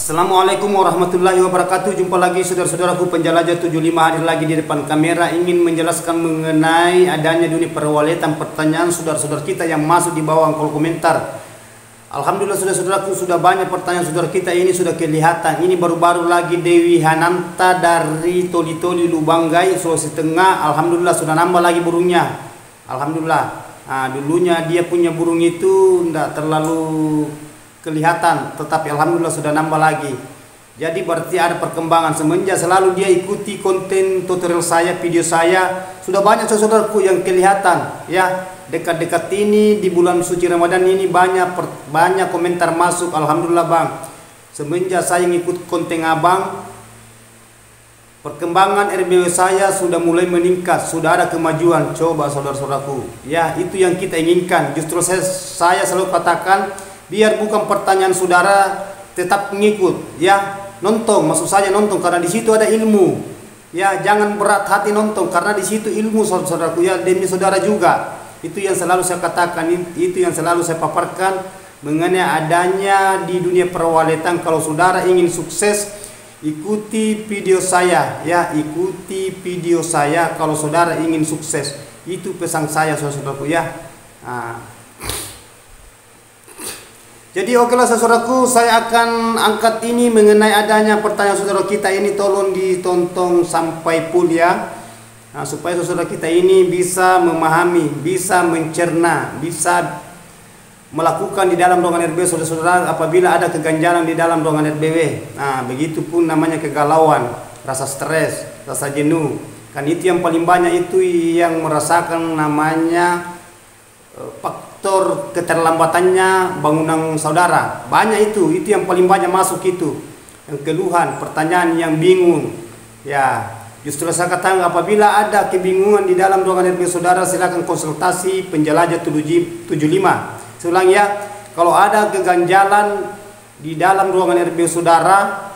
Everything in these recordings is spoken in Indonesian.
Assalamualaikum warahmatullahi wabarakatuh. Jumpa lagi saudara-saudaraku penjelajah 75 hadir lagi di depan kamera ingin menjelaskan mengenai adanya dunia perwaletan pertanyaan saudara-saudara kita yang masuk di bawah kolom komentar. Alhamdulillah saudara-saudaraku sudah banyak pertanyaan saudara kita ini sudah kelihatan. Ini baru-baru lagi Dewi Hananta dari Toli-Toli Lubanggai Sulawesi Tengah. Alhamdulillah sudah nambah lagi burungnya. Alhamdulillah. Nah, dulunya dia punya burung itu tidak terlalu kelihatan, tetapi alhamdulillah sudah nambah lagi. Jadi berarti ada perkembangan semenjak selalu dia ikuti konten tutorial saya, video saya. Sudah banyak saudaraku yang kelihatan ya. Dekat-dekat ini di bulan suci Ramadan ini banyak komentar masuk. Alhamdulillah Bang. Semenjak saya ngikut konten Abang, perkembangan RBW saya sudah mulai meningkat, sudah ada kemajuan. Coba saudara-saudaraku, ya itu yang kita inginkan. Justru saya selalu katakan, biar bukan pertanyaan saudara, tetap mengikut, ya nonton, maksud saya nonton karena di situ ada ilmu, ya jangan berat hati nonton karena di situ ilmu saudaraku ya demi saudara juga. Itu yang selalu saya katakan, itu yang selalu saya paparkan mengenai adanya di dunia perwaletan. Kalau saudara ingin sukses, ikuti video saya, ya ikuti video saya. Kalau saudara ingin sukses, itu pesan saya saudaraku ya. Jadi okelah saudaraku, saya akan angkat ini mengenai adanya pertanyaan saudara kita ini, tolong ditonton sampai full ya. Nah, supaya saudara kita ini bisa memahami, bisa mencerna, bisa melakukan di dalam ruangan RBW saudara-saudara apabila ada keganjalan di dalam ruangan RBW. Nah, begitupun namanya kegalauan, rasa stres, rasa jenuh. Kan itu yang paling banyak itu yang merasakan namanya faktor keterlambatannya bangunan saudara. Banyak itu yang paling banyak masuk itu. Yang keluhan, pertanyaan yang bingung. Ya, justru saya katakan apabila ada kebingungan di dalam ruangan RBW saudara, silakan konsultasi penjelajah 75. Saya ulang ya, kalau ada keganjalan di dalam ruangan RBW saudara,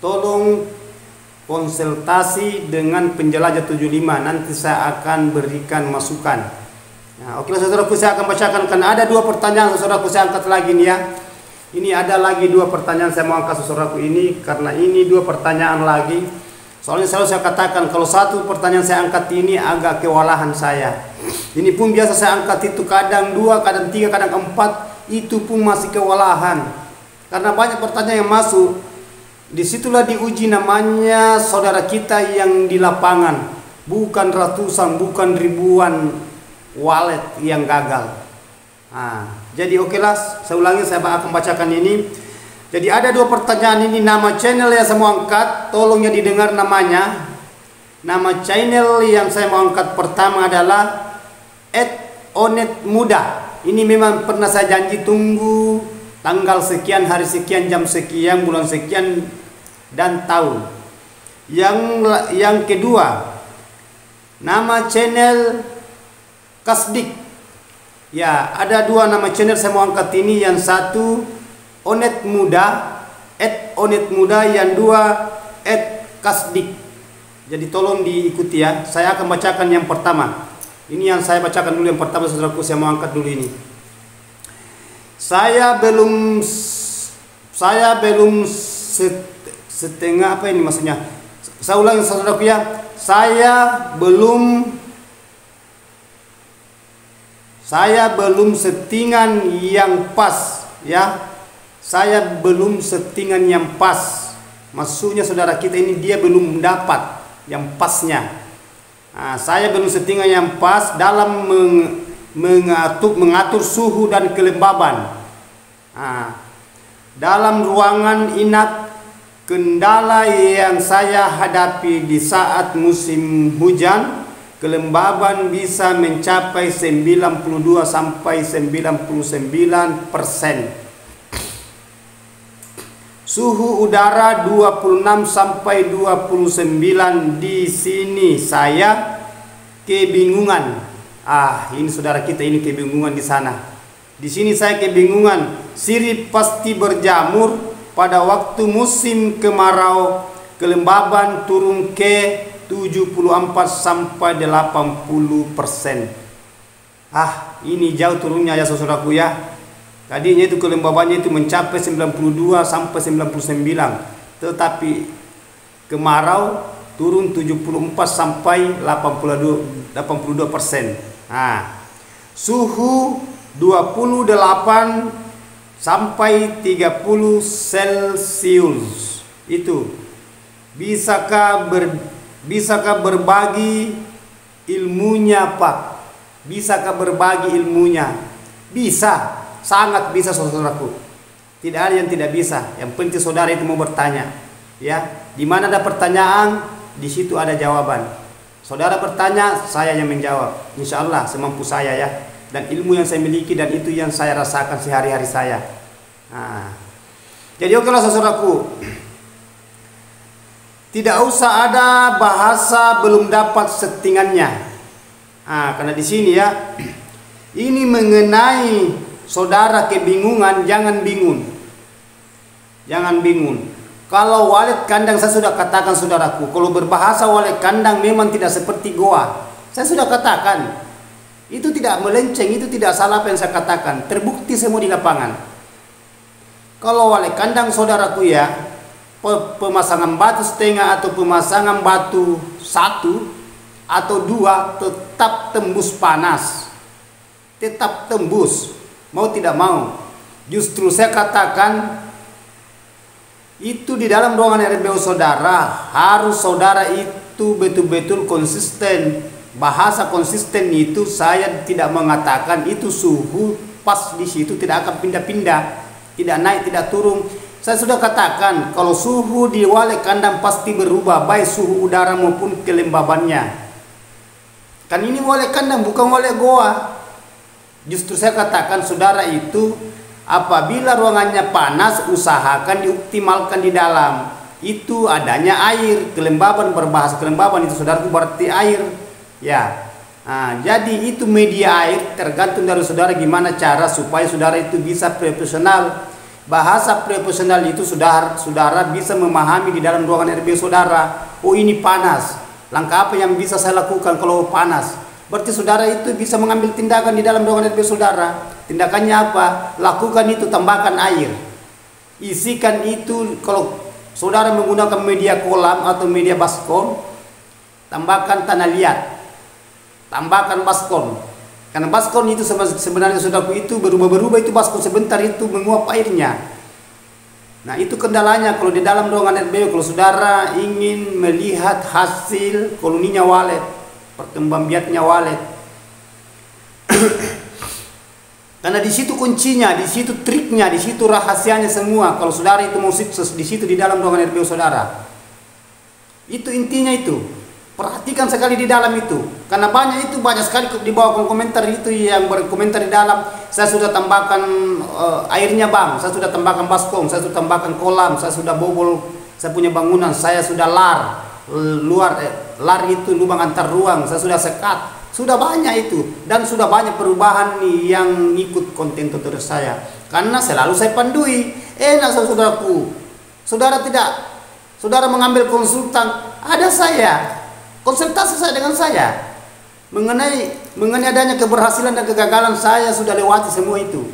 tolong konsultasi dengan penjelajah 75. Nanti saya akan berikan masukan. Nah, oke saudaraku, saya akan bacakan karena ada dua pertanyaan saudaraku saya angkat lagi nih ya. Ini ada lagi dua pertanyaan saya mau angkat saudaraku ini karena ini dua pertanyaan lagi. Soalnya selalu saya katakan kalau satu pertanyaan saya angkat ini agak kewalahan saya. Ini pun biasa saya angkat itu kadang dua, kadang tiga, kadang empat, itu pun masih kewalahan. Karena banyak pertanyaan yang masuk. Disitulah diuji namanya saudara kita yang di lapangan. Bukan ratusan, bukan ribuan wallet yang gagal. Nah, jadi okelah, saya ulangi, saya akan bacakan ini. Jadi ada dua pertanyaan ini, nama channel yang saya mau angkat, tolong ya didengar namanya. Nama channel yang saya mau angkat pertama adalah @onetmuda. Ini memang pernah saya janji tunggu tanggal sekian, hari sekian, jam sekian, bulan sekian, dan tahun. Yang kedua, nama channel Kasdik. Ya, ada dua nama channel saya mau angkat ini. Yang satu Onetmuda, @onetmuda, yang dua @kasdik. Jadi tolong diikuti ya. Saya akan bacakan yang pertama. Ini yang saya bacakan dulu yang pertama saudaraku, saya mau angkat dulu ini. Saya belum setengah apa ini maksudnya? Saya ulangi saudaraku ya. Saya belum settingan yang pas ya. Saya belum settingan yang pas. Maksudnya saudara kita ini dia belum dapat yang pasnya. Nah, saya belum settingan yang pas dalam mengatur suhu dan kelembaban. Nah, dalam ruangan inap, kendala yang saya hadapi di saat musim hujan, kelembaban bisa mencapai 92 sampai 99%. Suhu udara 26 sampai 29. Di sini saya kebingungan. Ini saudara kita ini kebingungan di sana. Di sini saya kebingungan. Sirip pasti berjamur pada waktu musim kemarau. Kelembaban turun ke 74 sampai 80%. Ini jauh turunnya ya saudaraku ya. Tadinya itu kelembabannya itu mencapai 92 sampai 99, tetapi kemarau turun 74 sampai 82%. Nah, suhu 28 sampai 30 Celcius itu bisakah berbagi ilmunya, Pak? Bisakah berbagi ilmunya? Bisa, sangat bisa, saudaraku. Tidak ada yang tidak bisa. Yang penting saudara itu mau bertanya, ya. Di mana ada pertanyaan, di situ ada jawaban. Saudara bertanya, saya yang menjawab. Insya Allah semampu saya, ya. Dan ilmu yang saya miliki dan itu yang saya rasakan sehari-hari saya. Nah, jadi okelah saudaraku. Tidak usah ada bahasa belum dapat settingannya. Nah, karena di sini ya, ini mengenai saudara kebingungan, jangan bingung. Jangan bingung. Kalau walet kandang saya sudah katakan saudaraku, kalau berbahasa walet kandang memang tidak seperti goa. Saya sudah katakan. Itu tidak melenceng, itu tidak salah apa yang saya katakan. Terbukti semua di lapangan. Kalau walet kandang saudaraku ya, pemasangan batu setengah atau pemasangan batu 1 atau 2 tetap tembus panas. Tetap tembus, mau tidak mau. Justru saya katakan itu di dalam ruangan RBO saudara, harus saudara itu betul-betul konsisten. Bahasa konsisten itu saya tidak mengatakan itu suhu pas di situ tidak akan pindah-pindah, tidak naik, tidak turun. Saya sudah katakan kalau suhu di walet kandang pasti berubah, baik suhu udara maupun kelembabannya. Kan ini walet kandang bukan walet goa. Justru saya katakan saudara itu apabila ruangannya panas, usahakan dioptimalkan di dalam. Itu adanya air, kelembaban, berbahasa kelembaban itu saudaraku berarti air. Ya, nah, jadi itu media air tergantung dari saudara gimana cara supaya saudara itu bisa profesional. Bahasa profesional itu saudara bisa memahami di dalam ruangan RB saudara. Oh ini panas, langkah apa yang bisa saya lakukan kalau panas? Berarti saudara itu bisa mengambil tindakan di dalam ruangan RB saudara. Tindakannya apa? Lakukan itu, tambahkan air, isikan itu. Kalau saudara menggunakan media kolam atau media baskom, tambahkan tanah liat, tambahkan baskom. Karena baskom itu sebenarnya saudaraku itu berubah-berubah, itu baskom sebentar itu menguap airnya. Nah itu kendalanya kalau di dalam ruangan RBO. Kalau saudara ingin melihat hasil koloninya walet, perkembang biaknya walet, karena di situ kuncinya, di situ triknya, di situ rahasianya semua. Kalau saudara itu mau sukses di situ di dalam ruangan RBO saudara, itu intinya itu. Perhatikan sekali di dalam itu, karena banyak sekali di bawah komentar itu yang berkomentar di dalam. Saya sudah tambahkan airnya bang, saya sudah tambahkan baskom, saya sudah tambahkan kolam, saya sudah bobol, saya punya bangunan, saya sudah lar itu lubang antar ruang, saya sudah sekat, sudah banyak itu. Dan sudah banyak perubahan nih yang ikut konten tutorial saya, karena selalu saya pandui. Enak saudaraku, saudara mengambil konsultan, ada saya konsultasi saya dengan saya mengenai adanya keberhasilan dan kegagalan. Saya sudah lewati semua itu.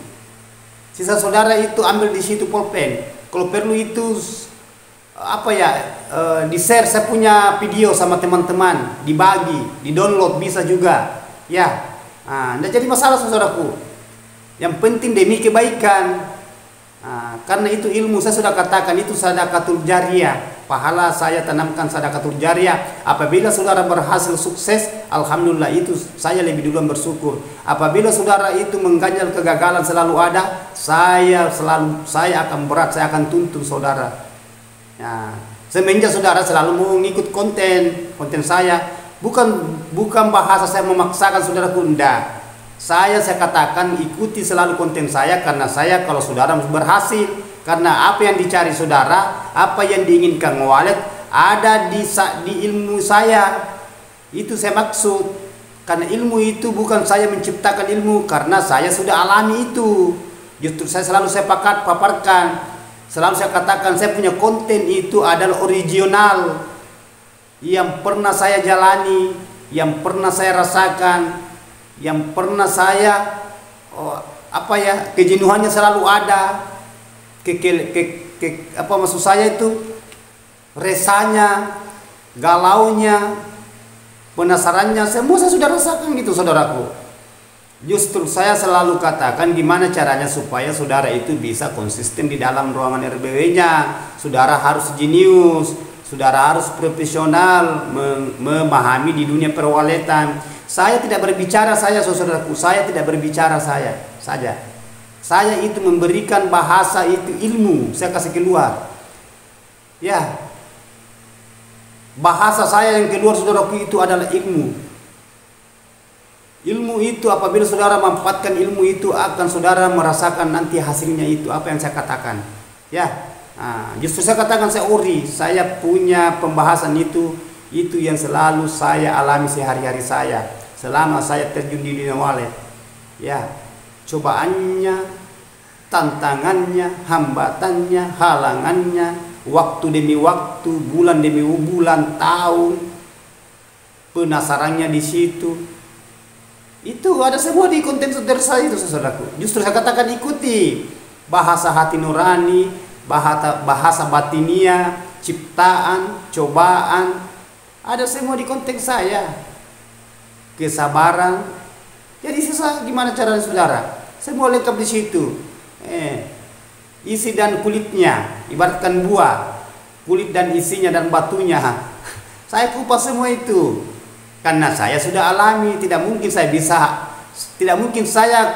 Sisa saudara itu ambil di situ pulpen. Kalau perlu itu di share, saya punya video sama teman-teman, dibagi, di download bisa juga. Ya, tidak jadi masalah saudaraku. Yang penting demi kebaikan. Karena itu ilmu, saya sudah katakan itu sedekatul jariyah. Pahala saya tanamkan sedekatul jariyah. Apabila saudara berhasil sukses, alhamdulillah, itu saya lebih duluan bersyukur. Apabila saudara itu mengganjal kegagalan selalu ada, saya akan berat, saya akan tuntun saudara. Ya, semenjak saudara selalu mau ngikut konten saya, bukan bahasa saya memaksakan saudaraku, enggak. Saya katakan ikuti selalu konten saya, karena saya kalau saudara berhasil, karena apa yang dicari saudara, apa yang diinginkan walet ada di ilmu saya. Itu saya maksud. Karena ilmu itu bukan saya menciptakan ilmu, karena saya sudah alami itu. Justru saya selalu paparkan, selalu saya katakan saya punya konten itu adalah original, yang pernah saya jalani, yang pernah saya rasakan, yang pernah saya apa ya, kejenuhannya selalu ada, apa maksud saya itu, resahnya, galaunya, penasarannya, semua saya sudah rasakan gitu saudaraku. Justru saya selalu katakan gimana caranya supaya saudara itu bisa konsisten di dalam ruangan RBW-nya. Saudara harus jenius, saudara harus profesional, memahami di dunia perwaletan. Saya tidak berbicara saudaraku, saya tidak berbicara saja. Saya itu memberikan bahasa itu ilmu, saya kasih keluar. Ya. Bahasa saya yang keluar saudaraku itu adalah ilmu. Ilmu itu apabila saudara memanfaatkan ilmu itu akan saudara merasakan nanti hasilnya itu apa yang saya katakan. Ya. Justru saya katakan saya punya pembahasan itu yang selalu saya alami sehari-hari saya selama saya terjun di dunia walet. Ya. Cobaannya, tantangannya, hambatannya, halangannya, waktu demi waktu, bulan demi bulan, tahun, penasarannya di situ. Itu ada semua di konten saya itu saudaraku. Justru saya katakan ikuti bahasa hati nurani, bahasa batinia, ciptaan, cobaan, ada semua di konten saya. Kesabaran. Jadi susah gimana caranya saudara? Semua lengkap di situ. Isi dan kulitnya, ibaratkan buah, kulit dan isinya dan batunya. Saya kupas semua itu. Karena saya sudah alami, tidak mungkin saya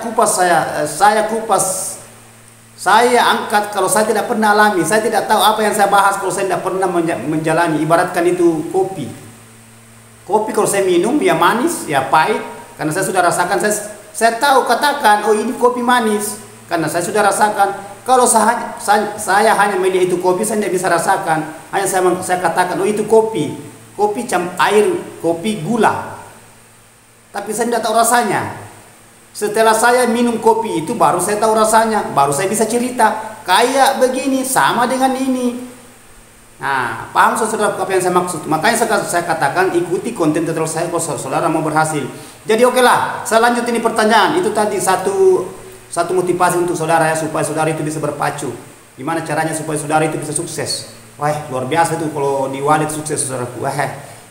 kupas, saya angkat kalau saya tidak pernah alami. Saya tidak tahu apa yang saya bahas kalau saya tidak pernah menjalani. Ibaratkan itu kopi. Kopi kalau saya minum ya manis, ya pahit. Karena saya sudah rasakan, saya tahu katakan, oh ini kopi manis. Karena saya sudah rasakan. Kalau saya hanya melihat itu kopi, saya tidak bisa rasakan. Hanya saya katakan, oh itu kopi. Kopi air, kopi gula. Tapi saya tidak tahu rasanya. Setelah saya minum kopi itu baru saya tahu rasanya, baru saya bisa cerita. Kayak begini, sama dengan ini. Nah, paham saudara apa yang saya maksud? Makanya saya katakan ikuti konten tutorial saya kalau saudara mau berhasil. Jadi oke lah, saya lanjut ini pertanyaan. Itu tadi satu motivasi untuk saudara ya, supaya saudara itu bisa berpacu. Gimana caranya supaya saudara itu bisa sukses? Wah, luar biasa itu kalau di walet sukses saudaraku. Wah,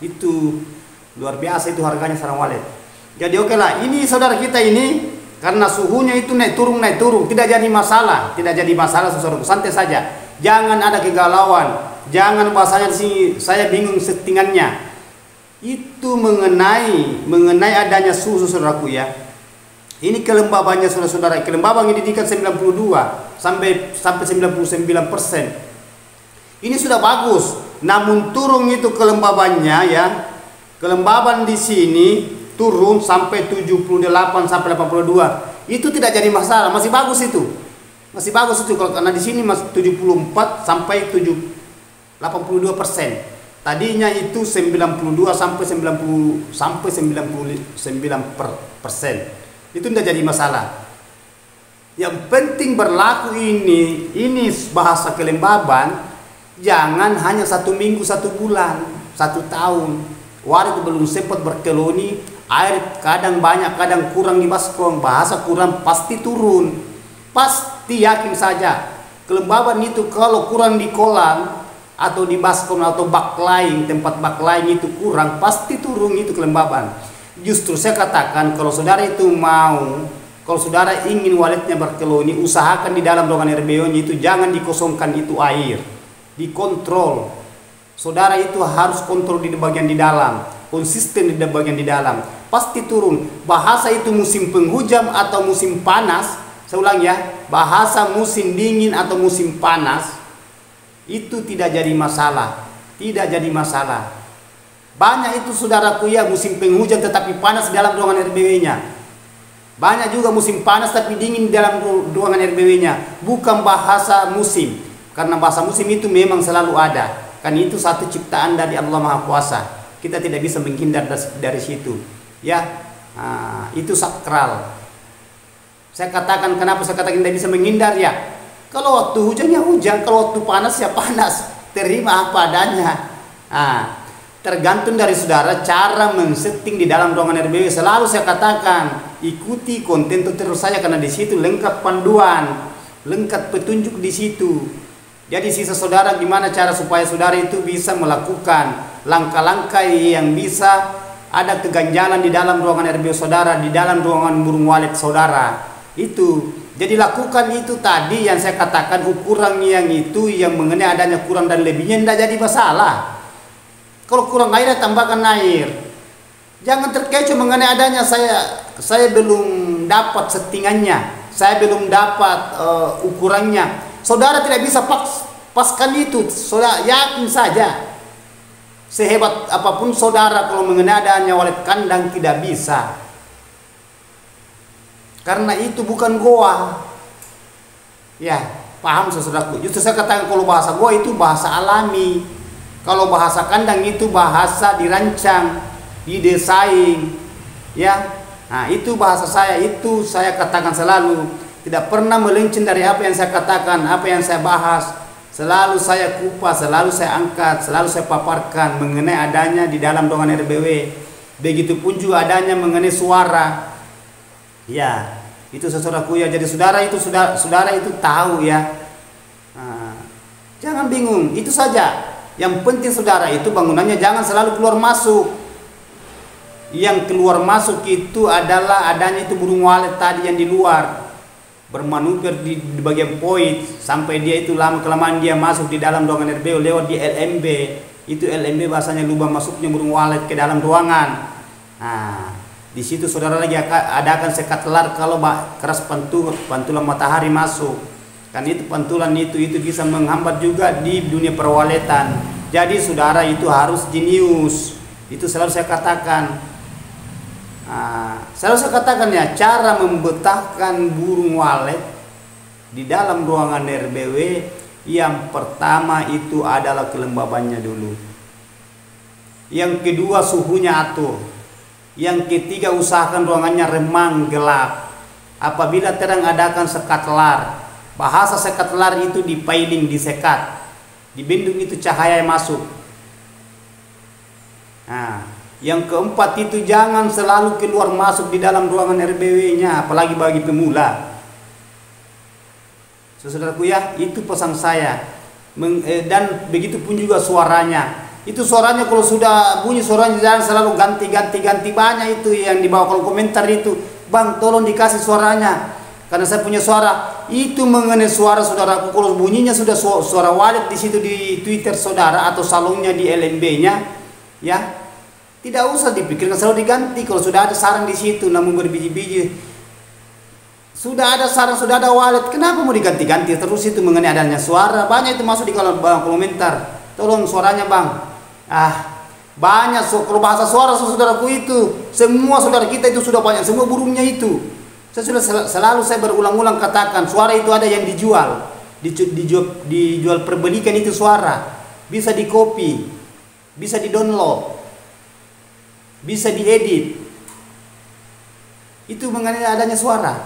itu luar biasa itu harganya sarang walet. Jadi oke lah, ini saudara kita ini karena suhunya itu naik turun, tidak jadi masalah, saudaraku, santai saja. Jangan ada kegalauan, jangan bahasanya di sini saya bingung settingannya. Itu mengenai adanya suhu saudaraku ya. Ini kelembabannya saudara-saudara, kelembaban ini didikan 92 sampai 99%. Ini sudah bagus, namun turun itu kelembabannya ya. Kelembaban di sini turun sampai 78 sampai 82. Itu tidak jadi masalah, masih bagus itu. Masih bagus itu kalau karena di sini masih 74 sampai 82%. Tadinya itu 92 sampai 99%. Itu tidak jadi masalah. Yang penting berlaku ini bahasa kelembaban. Jangan hanya 1 minggu, 1 bulan, 1 tahun. Walet belum sempat berkeloni, air kadang banyak, kadang kurang di baskom. Bahasa kurang pasti turun. Pasti yakin saja. Kelembaban itu kalau kurang di kolam atau di baskom atau bak lain, tempat bak lain itu kurang, pasti turun itu kelembaban. Justru saya katakan kalau saudara itu kalau saudara ingin waletnya berkeloni, usahakan di dalam ruangan RBO-nya itu jangan dikosongkan itu air. Dikontrol. Saudara itu harus kontrol di bagian di dalam, konsisten di bagian di dalam, pasti turun. Bahasa itu musim penghujan atau musim panas, saya ulang ya, bahasa musim dingin atau musim panas itu tidak jadi masalah, tidak jadi masalah. Banyak itu saudaraku ya musim penghujan tetapi panas di dalam ruangan RBW-nya. Banyak juga musim panas tapi dingin di dalam ruangan RBW-nya. Bukan bahasa musim. Karena bahasa musim itu memang selalu ada. Kan itu satu ciptaan dari Allah Maha Kuasa. Kita tidak bisa menghindar dari situ. Ya, itu sakral. Saya katakan kenapa saya katakan tidak bisa menghindar ya. Kalau waktu hujan ya hujan, kalau waktu panas ya panas. Terima apa adanya. tergantung dari saudara cara men-setting di dalam ruangan RBW. Selalu saya katakan, ikuti konten tutorial saya karena di situ lengkap panduan, lengkap petunjuk di situ. Jadi sisa saudara gimana cara supaya saudara itu bisa melakukan langkah-langkah yang bisa ada keganjalan di dalam ruangan RBW saudara, di dalam ruangan burung walet saudara. Itu. Jadi lakukan itu tadi yang saya katakan, ukuran yang itu yang mengenai adanya kurang dan lebihnya tidak jadi masalah. Kalau kurang air tambahkan air. Jangan terkecoh mengenai adanya saya belum dapat settingannya, saya belum dapat ukurannya. Saudara tidak bisa paskan itu, saudara yakin saja. Sehebat apapun saudara kalau mengenai adanya walet kandang tidak bisa. Karena itu bukan goa. Ya, paham saudaraku. Justru saya katakan kalau bahasa goa itu bahasa alami. Kalau bahasa kandang itu bahasa dirancang, didesain, ya. Nah, itu bahasa saya, itu saya katakan selalu. Tidak pernah melenceng dari apa yang saya katakan, apa yang saya bahas. Selalu saya kupas, selalu saya angkat, selalu saya paparkan mengenai adanya di dalam ruangan RBW. Begitupun juga adanya mengenai suara. Ya, itu saudaraku ya. Jadi saudara itu tahu ya. Nah, jangan bingung, itu saja. Yang penting saudara itu bangunannya jangan selalu keluar masuk. Yang keluar masuk itu adalah adanya itu burung walet tadi yang di luar bermanuver di bagian poin sampai dia itu lama kelamaan dia masuk di dalam ruangan RBW lewat di LMB. Itu LMB bahasanya lubang masuknya burung walet ke dalam ruangan. Nah, di situ saudara lagi adakan sekat telar kalau keras pantulan matahari masuk. Kan itu pantulan itu bisa menghambat juga di dunia perwaletan. Jadi saudara itu harus jenius. Itu selalu saya katakan. Selalu saya katakan ya, cara membetahkan burung walet di dalam ruangan RBW yang pertama itu adalah kelembabannya dulu. Yang kedua suhunya atur. Yang ketiga usahakan ruangannya remang gelap. Apabila terang adakan sekat telar. Bahasa sekat telar itu dipailing, disekat, dibendung itu cahaya yang masuk. Nah, yang keempat itu jangan selalu keluar masuk di dalam ruangan RBW-nya, apalagi bagi pemula. Saudaraku ya, itu pesan saya. Dan begitu pun juga suaranya. Itu suaranya kalau sudah bunyi suaranya jangan selalu ganti banyak itu yang di bawah kolom komentar itu. Bang, tolong dikasih suaranya. Karena saya punya suara itu mengenai suara saudaraku kalau bunyinya sudah suara walet di situ di Twitter saudara atau salonnya di LMB-nya, ya tidak usah dipikirkan selalu diganti. Kalau sudah ada sarang di situ namun berbiji-biji, sudah ada sarang, sudah ada walet, kenapa mau diganti-ganti terus itu mengenai adanya suara? Banyak itu masuk di kolom komentar, tolong suaranya bang. Banyak kalau bahasa suara saudaraku itu semua saudara kita itu sudah banyak semua burungnya itu. Saya sudah selalu saya berulang-ulang katakan suara itu ada yang dijual perbelikan itu suara, bisa di copy, bisa di download, bisa diedit. Itu mengenai adanya suara.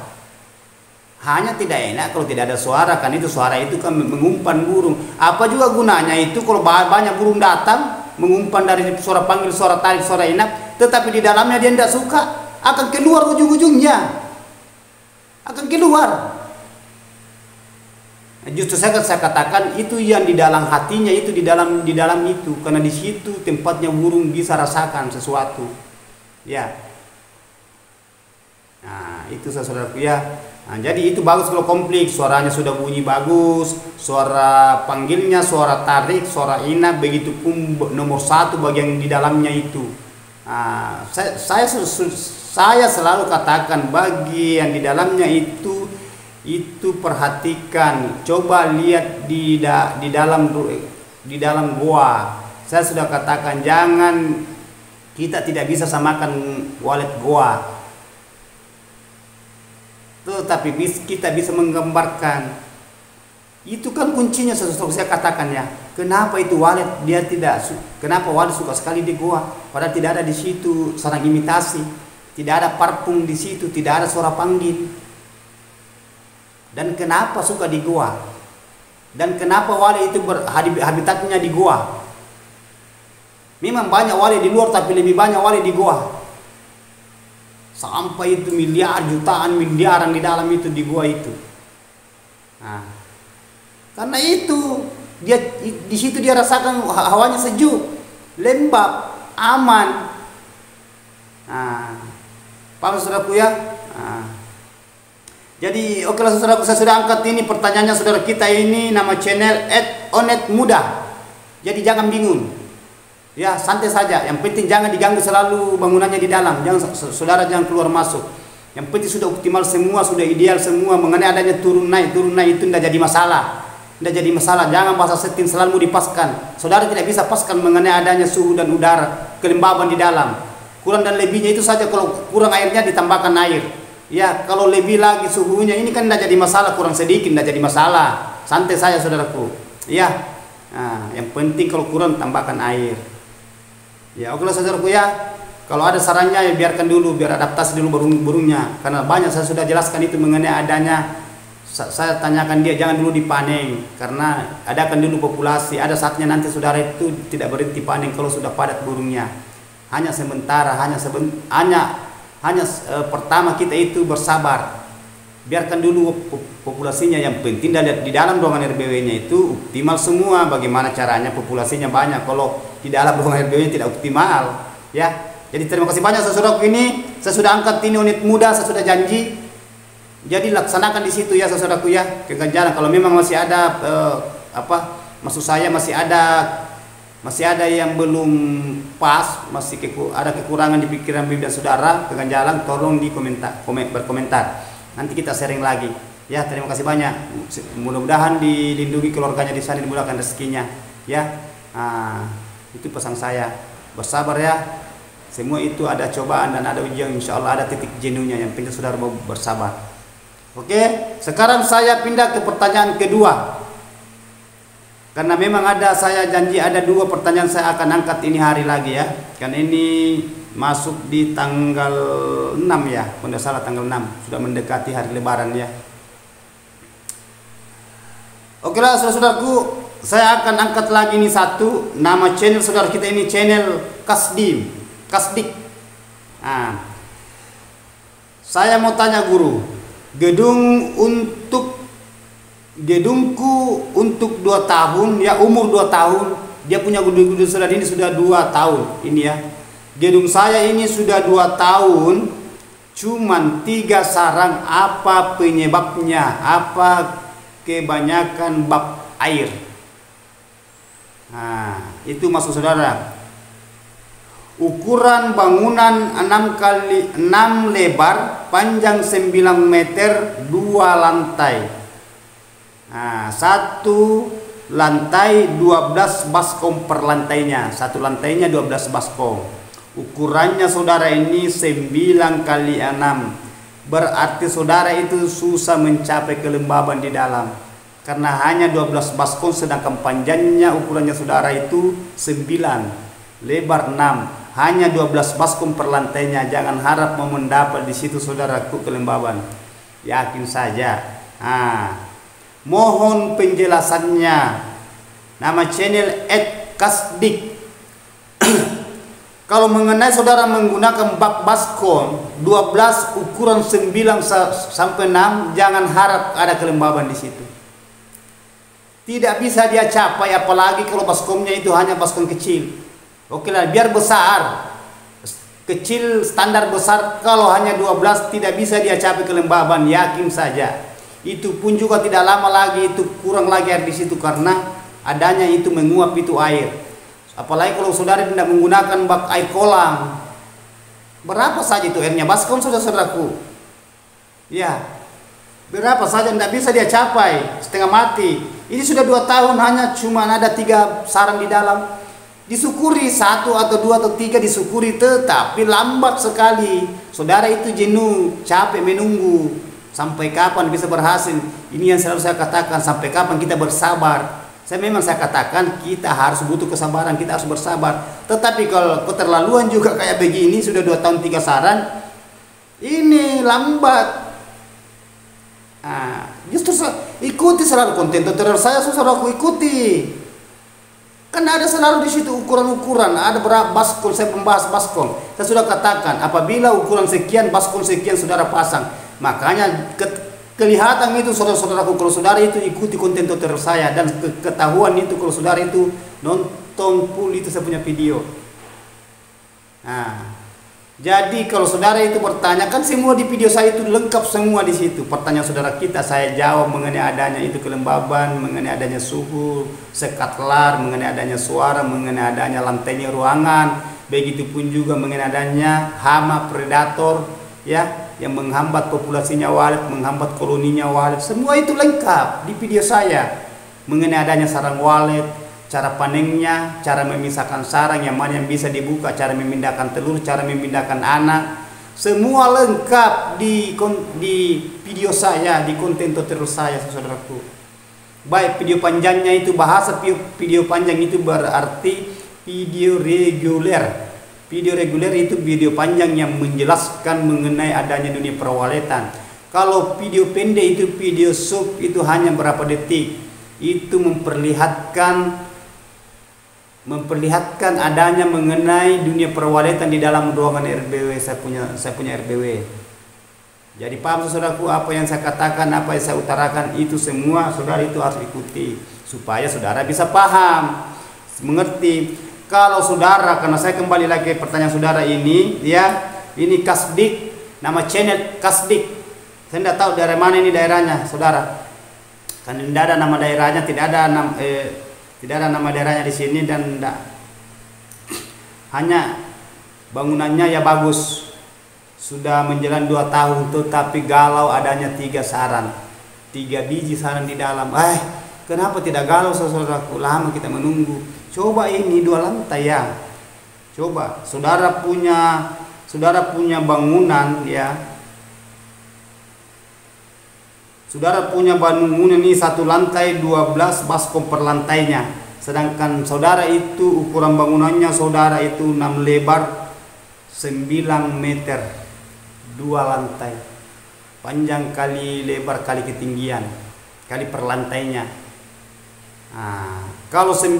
Hanya tidak enak kalau tidak ada suara, kan itu suara itu kan mengumpan burung. Apa juga gunanya itu kalau banyak burung datang mengumpan dari suara panggil, suara tarik, suara enak, tetapi di dalamnya dia tidak suka, akan keluar ujung-ujungnya. Akan keluar. Justru saya katakan itu yang di dalam hatinya itu di dalam itu, karena di situ tempatnya burung bisa rasakan sesuatu. Ya. Nah, itu saudaraku ya. Nah, jadi itu bagus kalau komplit, suaranya sudah bunyi bagus, suara panggilnya, suara tarik, suara inak, begitu pun nomor satu bagian di dalamnya itu. Nah, saya selalu katakan bagian di dalamnya itu perhatikan, coba lihat di dalam goa. Saya sudah katakan jangan, kita tidak bisa samakan walet goa. Tetapi kita bisa menggambarkan. Itu kan kuncinya saya katakan ya. Kenapa itu walet kenapa walet suka sekali di goa? Padahal tidak ada di situ sarang imitasi, tidak ada parfum di situ, tidak ada suara panggil. Dan kenapa suka di goa? Dan kenapa walet itu habitatnya di goa? Memang banyak wali di luar, tapi lebih banyak wali di goa. Sampai itu miliar, jutaan, miliaran di dalam itu, di goa itu. Nah, karena itu dia di situ dia rasakan hawanya sejuk, lembab, aman. Nah, paham saudaraku ya? Nah, jadi okelah saudaraku, saya sudah angkat ini pertanyaannya saudara kita ini, nama channel @onetmuda. Jadi jangan bingung. Ya, santai saja. Yang penting jangan diganggu selalu bangunannya di dalam. Saudara jangan keluar masuk. Yang penting sudah optimal semua, sudah ideal semua. Mengenai adanya turun naik itu tidak jadi masalah. Tidak jadi masalah. Jangan bahasa setting selalu dipaskan. Saudara tidak bisa paskan mengenai adanya suhu dan udara, kelembaban di dalam. Kurang dan lebihnya itu saja. Kalau kurang airnya ditambahkan air. Ya, kalau lebih lagi suhunya ini kan tidak jadi masalah. Kurang sedikit tidak jadi masalah. Santai saja saudaraku. Ya. Nah, yang penting kalau kurang tambahkan air. Ya, okelah saudaraku ya. Kalau ada sarannya ya biarkan dulu, biar adaptasi dulu burung-burungnya. Karena banyak saya sudah jelaskan itu mengenai adanya. Saya tanyakan dia jangan dulu dipanen, karena adakan dulu populasi. Ada saatnya nanti saudara itu tidak berhenti panen kalau sudah padat burungnya. Hanya sementara, pertama kita itu bersabar. Biarkan dulu populasinya, yang penting di dalam ruangan RBW-nya itu optimal semua. Bagaimana caranya populasinya banyak kalau di dalam ruangan RBW-nya tidak optimal, ya. Jadi terima kasih banyak saudaraku ini. Saya sudah angkat ini unit muda, saya sudah janji. Jadi laksanakan di situ ya saudaraku ya. Keganjalan kalau memang masih ada maksud saya masih ada yang belum pas, masih ada kekurangan di pikiran bibi dan saudara, keganjalan tolong di berkomentar. Nanti kita sharing lagi. Ya, terima kasih banyak. Mudah-mudahan dilindungi keluarganya di sana, dimudahkan rezekinya. Ya, itu pesan saya. Bersabar ya. Semua itu ada cobaan dan ada ujian. Insya Allah ada titik jenuhnya. Yang penting saudara mau bersabar. Oke, sekarang saya pindah ke pertanyaan kedua. Karena memang saya janji ada 2 pertanyaan saya akan angkat ini hari lagi ya. Karena ini masuk di tanggal 6 ya, kalau tidak salah tanggal 6, sudah mendekati hari lebaran ya. Oke lah saudaraku, saya akan angkat lagi ini satu. Nama channel saudara kita ini channel Kasdik. Nah, saya mau tanya guru, gedungku untuk 2 tahun ya, umur 2 tahun. Dia punya gedung saudara ini sudah 2 tahun ini ya. Gedung saya ini sudah 2 tahun, cuman 3 sarang. Apa penyebabnya? Apa kebanyakan bab air? Nah, itu maksud saudara. Ukuran bangunan 6x6 lebar, panjang 9 meter, 2 lantai. Nah, 1 lantai 12 baskom per lantainya. 1 lantainya 12 baskom. Ukurannya saudara ini 9x6. Berarti saudara itu susah mencapai kelembaban di dalam. Karena hanya 12 baskom, sedangkan panjangnya ukurannya saudara itu 9, lebar 6. Hanya 12 baskom per lantainya. Jangan harap mau mendapat di situ saudaraku kelembaban. Yakin saja. Mohon penjelasannya. Nama channel @kasdik. Kalau mengenai saudara menggunakan bak baskom 12 ukuran 9 sampai 6, jangan harap ada kelembaban di situ. Tidak bisa dia capai, apalagi kalau baskomnya itu hanya baskom kecil. Oke lah, biar besar. Kecil standar besar, kalau hanya 12 tidak bisa dia capai kelembaban, yakin saja. Itu pun juga tidak lama lagi itu kurang lagi air di situ karena adanya itu menguap itu air. Apalagi kalau saudara tidak menggunakan bak air kolam, berapa saja itu airnya baskom saudaraku. Ya, berapa saja tidak bisa dia capai, setengah mati. Ini sudah 2 tahun hanya cuma ada 3 sarang di dalam. Disyukuri 1 atau 2 atau 3 disyukuri, tetapi lambat sekali. Saudara itu jenuh, capek menunggu. Sampai kapan bisa berhasil? Ini yang selalu saya katakan, sampai kapan kita bersabar. Saya katakan kita harus butuh kesabaran, kita harus bersabar. Tetapi kalau keterlaluan juga kayak begini, sudah 2 tahun 3 saran, ini lambat. Justru ikuti selalu konten tutorial saya, saudara aku ikuti. Kan ada selalu di situ ukuran-ukuran, ada berapa baskon, saya membahas baskon. Saya sudah katakan, apabila ukuran sekian, baskon sekian saudara pasang. Makanya kelihatan itu saudara-saudaraku, kalau saudara itu ikuti konten tutorial saya, dan ketahuan itu kalau saudara itu nonton full itu saya punya video. Nah, jadi kalau saudara itu bertanya, kan semua di video saya itu lengkap semua di situ. Pertanyaan saudara kita saya jawab mengenai adanya itu kelembaban, mengenai adanya suhu, sekatlar, mengenai adanya suara, mengenai adanya lantainya ruangan, begitupun juga mengenai adanya hama predator ya yang menghambat populasinya walet, menghambat koloninya walet. Semua itu lengkap di video saya. Mengenai adanya sarang walet, cara panennya, cara memisahkan sarang yang mana yang bisa dibuka, cara memindahkan telur, cara memindahkan anak, semua lengkap di video saya, di konten tutorial saya, saudaraku. Baik video panjangnya itu, bahasa video panjang itu berarti video reguler. Video reguler itu video panjang yang menjelaskan mengenai adanya dunia perwaletan. Kalau video pendek itu video sub itu hanya berapa detik, itu memperlihatkan adanya mengenai dunia perwaletan di dalam ruangan RBW. Saya punya RBW. Jadi paham saudaraku apa yang saya katakan, apa yang saya utarakan, itu semua saudara itu harus ikuti supaya saudara bisa paham, mengerti. Kalau saudara, karena saya kembali lagi pertanyaan saudara ini ya, ini Kasdik, nama channel Kasdik. Saya tidak tahu dari mana ini daerahnya saudara, kan tidak ada nama daerahnya, tidak ada nama daerahnya di sini, dan hanya bangunannya ya bagus, sudah menjelang 2 tahun, tetapi galau adanya 3 sarang, 3 biji sarang di dalam. Kenapa tidak galau saudaraku? Lama kita menunggu. Coba ini 2 lantai ya. Coba saudara punya bangunan ya. Saudara punya bangunan ini 1 lantai 12 baskom per lantainya. Sedangkan saudara itu ukuran bangunannya saudara itu 6 lebar 9 meter 2 lantai. Panjang kali lebar kali ketinggian kali per lantainya. Nah, kalau 9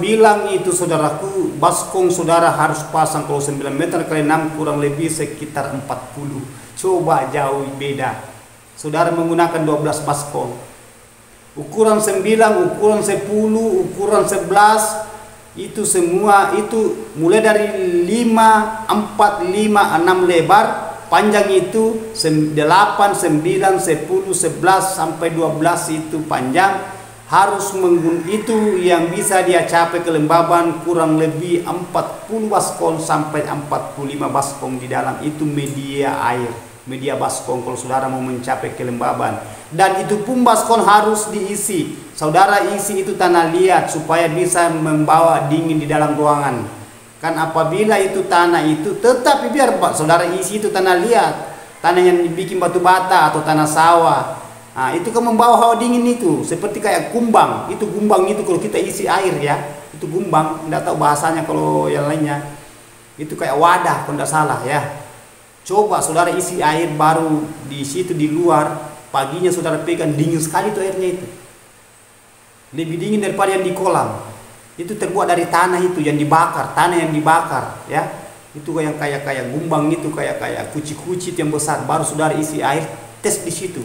itu saudaraku, baskom saudara harus pasang, kalau 9 meter kali 6 kurang lebih sekitar 40. Coba jauh beda. Saudara menggunakan 12 baskom. Ukuran 9, ukuran 10, ukuran 11 itu semua itu mulai dari 5, 4, 5, 6 lebar, panjang itu 8, 9, 10, 11 sampai 12 itu panjang. Harus itu yang bisa dia capai kelembaban kurang lebih 40 baskom sampai 45 baskom di dalam itu media air, media baskom kalau saudara mau mencapai kelembaban. Dan itu pun baskom harus diisi. Saudara isi itu tanah liat supaya bisa membawa dingin di dalam ruangan. Kan apabila itu tanah itu, tetapi biar saudara isi itu tanah liat, tanah yang dibikin batu bata atau tanah sawah. Nah, itu kan membawa hawa dingin itu, seperti kayak gumbang. Itu gumbang itu kalau kita isi air ya, itu gumbang. Tidak tahu bahasanya kalau yang lainnya. Itu kayak wadah kalau tidak salah ya. Coba saudara isi air baru di situ di luar, paginya saudara pegang dingin sekali itu airnya itu. Lebih dingin daripada yang di kolam. Itu terbuat dari tanah itu yang dibakar, tanah yang dibakar ya. Itu yang kayak gumbang itu kayak kucing-kucing yang besar. Baru saudara isi air, tes di situ.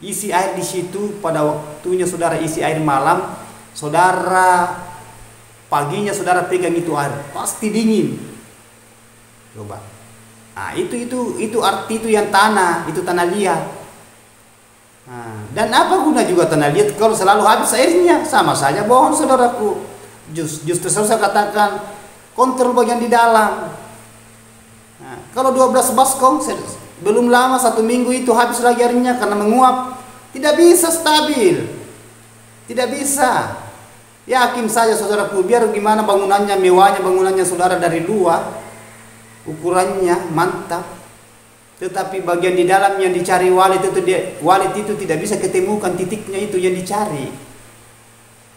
Isi air di situ pada waktunya saudara isi air malam, saudara paginya saudara pegang itu air, pasti dingin. Coba. Nah, itu arti itu yang tanah, itu tanah liat. Nah, dan apa guna juga tanah liat kalau selalu habis airnya? Sama saja bohong saudaraku. Justru saya katakan kontrol bagian di dalam. Nah, kalau 12 baskom belum lama 1 minggu itu habis lagi airnya karena menguap. Tidak bisa stabil. Tidak bisa. Yakin saja saudaraku, biar gimana bangunannya, mewahnya bangunannya saudara dari luar, ukurannya mantap. Tetapi bagian di dalam yang dicari walet itu tidak bisa ketemukan titiknya itu yang dicari.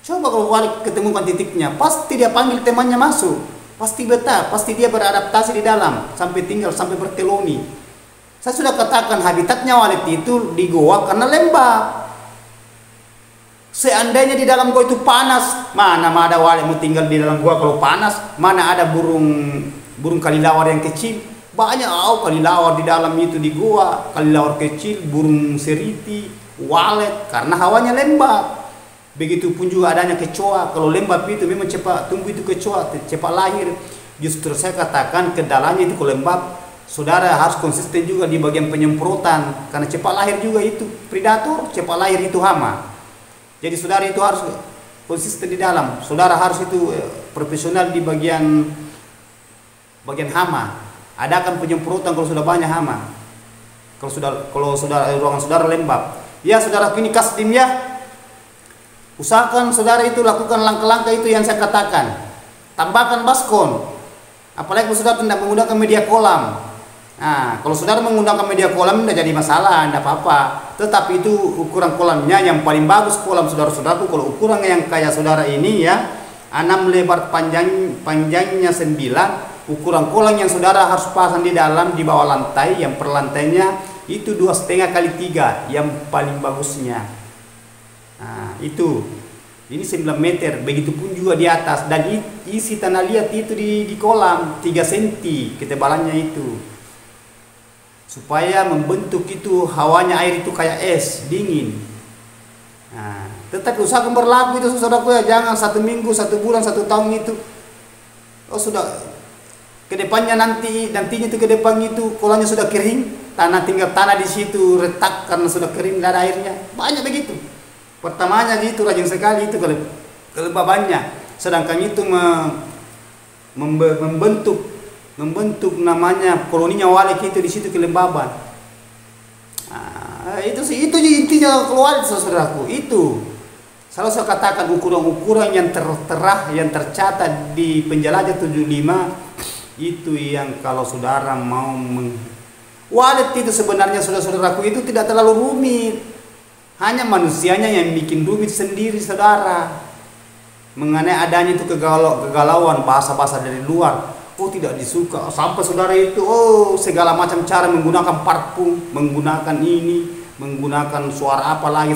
Coba kalau walet ketemukan titiknya, pasti dia panggil temannya masuk. Pasti betah, pasti dia beradaptasi di dalam sampai tinggal, sampai berteloni. Saya sudah katakan habitatnya walet itu di goa karena lembab. Seandainya di dalam gua itu panas, mana ada walet mau tinggal di dalam gua kalau panas? Mana ada burung kalilawar yang kecil? Banyak kalilawar di dalam itu di gua, kalilawar kecil, burung seriti, walet, karena hawanya lembab. Begitupun juga adanya kecoa. Kalau lembab itu memang cepat tumbuh itu kecoa, cepat lahir. Justru saya katakan kedalanya itu kalau lembab, saudara harus konsisten juga di bagian penyemprotan, karena cepat lahir juga itu predator, cepat lahir itu hama. Jadi saudara itu harus konsisten di dalam. Saudara harus itu profesional di bagian hama. Adakan penyemprotan kalau sudah banyak hama. Kalau sudah ruangan saudara lembab. Ya saudara, ini kasdim ya. Usahakan saudara itu lakukan langkah-langkah itu yang saya katakan. Tambahkan baskon. Apalagi kalau saudara tidak menggunakan media kolam. Nah, kalau saudara menggunakan media kolam tidak jadi masalah, tidak apa-apa. Tetapi itu ukuran kolamnya yang paling bagus kolam saudara-saudaraku. Kalau ukuran yang kayak saudara ini ya, 6 lebar panjangnya 9. Ukuran kolam yang saudara harus pasang di dalam di bawah lantai, yang per lantainya itu 2,5 kali 3 yang paling bagusnya. Nah, itu. Ini 9 meter, begitupun juga di atas, dan isi tanah liat itu di kolam 3 cm ketebalannya itu. Supaya membentuk itu hawanya air itu kayak es dingin. Nah, tetap usahakan berlaku itu saudaraku ya, jangan 1 minggu, 1 bulan, 1 tahun itu. Oh sudah kedepannya nantinya itu ke depan itu kolamnya sudah kering, tinggal tanah di situ retak karena sudah kering tidak ada airnya. Banyak begitu. Pertamanya gitu rajin sekali itu kelembabannya. Sedangkan itu membentuk namanya koloninya walet itu di situ kelembaban. Nah, itu intinya keluar saudaraku. Itu selalu saya katakan ukuran-ukuran yang tertera yang tercatat di Penjelajah 75 itu yang kalau saudara mau walet itu sebenarnya saudaraku itu tidak terlalu rumit. Hanya manusianya yang bikin rumit sendiri saudara. Mengenai adanya itu kegalauan bahasa-bahasa dari luar. Oh tidak disuka, sampai saudara itu segala macam cara menggunakan parfum, menggunakan ini, menggunakan suara apa lagi,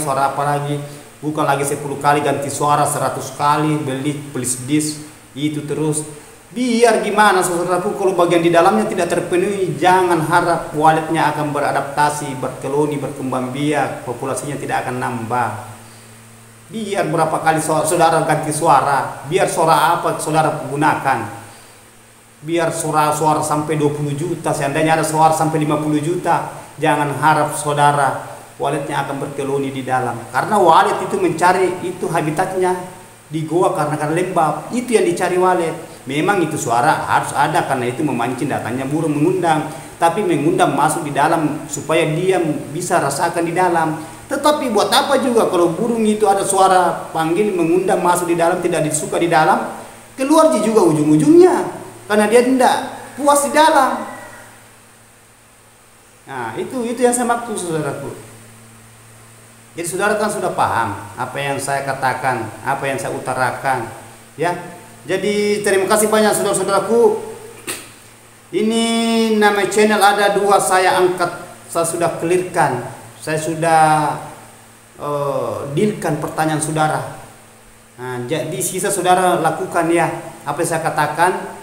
bukan lagi 10 kali ganti suara, 100 kali beli please this itu terus. Biar gimana saudaraku, kalau bagian di dalamnya tidak terpenuhi, jangan harap waletnya akan beradaptasi, berkoloni, berkembang biak, populasinya tidak akan nambah. Biar berapa kali saudara ganti suara, biar suara apa saudara gunakan. Biar suara sampai 20 juta, seandainya ada suara sampai 50 juta, jangan harap saudara waletnya akan berkoloni di dalam. Karena walet itu mencari itu habitatnya di goa karena lembab, itu yang dicari walet. Memang itu suara harus ada karena itu memancing datangnya burung mengundang, tapi mengundang masuk di dalam supaya dia bisa rasakan di dalam. Tetapi buat apa juga kalau burung itu ada suara panggil mengundang masuk di dalam, tidak disuka di dalam, keluar juga ujung-ujungnya. Karena dia tidak puas di dalam. Nah, itu yang saya maksud saudaraku. Jadi saudara kan sudah paham apa yang saya katakan, apa yang saya utarakan, ya. Jadi terima kasih banyak saudara-saudaraku. Ini nama channel ada 2 saya angkat, saya sudah clearkan, saya sudah dealkan pertanyaan saudara. Nah, jadi sisa saudara lakukan ya apa yang saya katakan.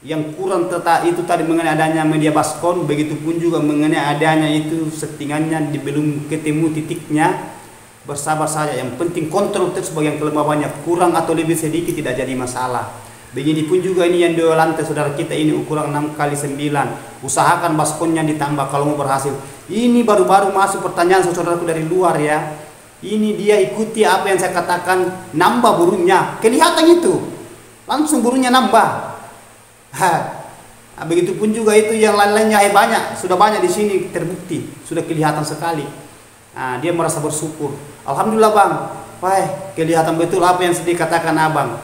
Yang kurang itu tadi mengenai adanya media baskon, begitupun juga mengenai adanya itu settingannya belum ketemu titiknya, bersabar saja. Yang penting kontrol terus bagian kelembabannya, kurang atau lebih sedikit tidak jadi masalah. Begitupun juga ini yang 2 lantai saudara kita ini ukuran 6 kali 9, usahakan baskonnya ditambah kalau mau berhasil. Ini baru-baru masuk pertanyaan saudaraku dari luar ya. Ini dia ikuti apa yang saya katakan, nambah burungnya, kelihatan itu langsung burungnya nambah. Begitupun juga itu yang lain-lainnya sudah banyak di sini terbukti, sudah kelihatan sekali. Dia merasa bersyukur. Alhamdulillah bang, kelihatan betul apa yang sedih katakan abang.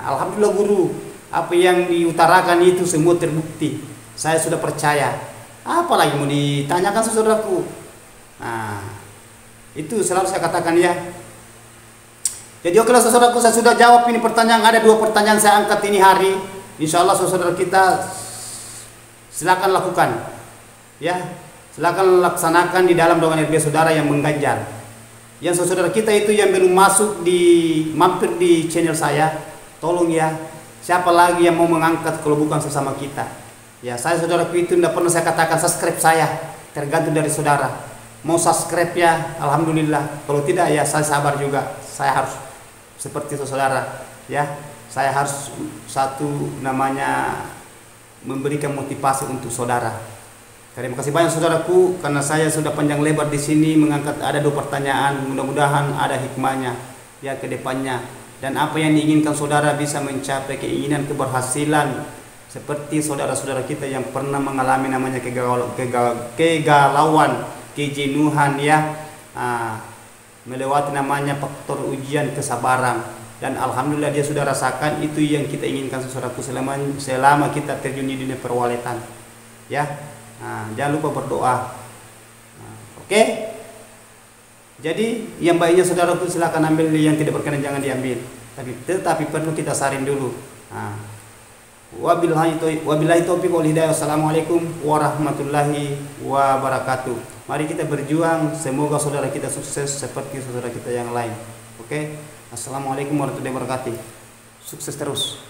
Alhamdulillah guru, apa yang diutarakan itu semua terbukti. Saya sudah percaya. Apalagi mau ditanyakan saudaraku. Itu selalu saya katakan ya. Jadi oke lah saudaraku, saya sudah jawab ini pertanyaan. Ada 2 pertanyaan saya angkat ini hari. Insya Allah saudara kita silakan lakukan ya, silakan laksanakan di dalam ruangan RB saudara yang mengganjal. Yang saudara kita itu yang belum masuk mampir di channel saya, tolong ya, siapa lagi yang mau mengangkat kalau bukan sesama kita. Ya, saya saudaraku itu tidak pernah saya katakan subscribe saya, tergantung dari saudara. Mau subscribe ya, alhamdulillah. Kalau tidak ya saya sabar juga. Saya harus seperti itu saudara, ya. Saya harus memberikan motivasi untuk saudara. Terima kasih banyak saudaraku, karena saya sudah panjang lebar di sini mengangkat ada 2 pertanyaan. Mudah-mudahan ada hikmahnya ya ke depannya, dan apa yang diinginkan saudara bisa mencapai keinginan keberhasilan seperti saudara-saudara kita yang pernah mengalami namanya kegalauan, kejenuhan ya, melewati namanya faktor ujian kesabaran, dan alhamdulillah dia sudah rasakan. Itu yang kita inginkan saudaraku selama kita terjun di dunia perwaletan ya. Jangan lupa berdoa. Oke. Jadi yang baiknya saudaraku silakan ambil, yang tidak berkenan jangan diambil. Tetapi perlu kita saring dulu. Wabillahi taufiq wal hidayah. Wassalamualaikum warahmatullahi wabarakatuh. Mari kita berjuang, semoga saudara kita sukses seperti saudara kita yang lain. Oke. Assalamualaikum warahmatullahi wabarakatuh. Sukses terus.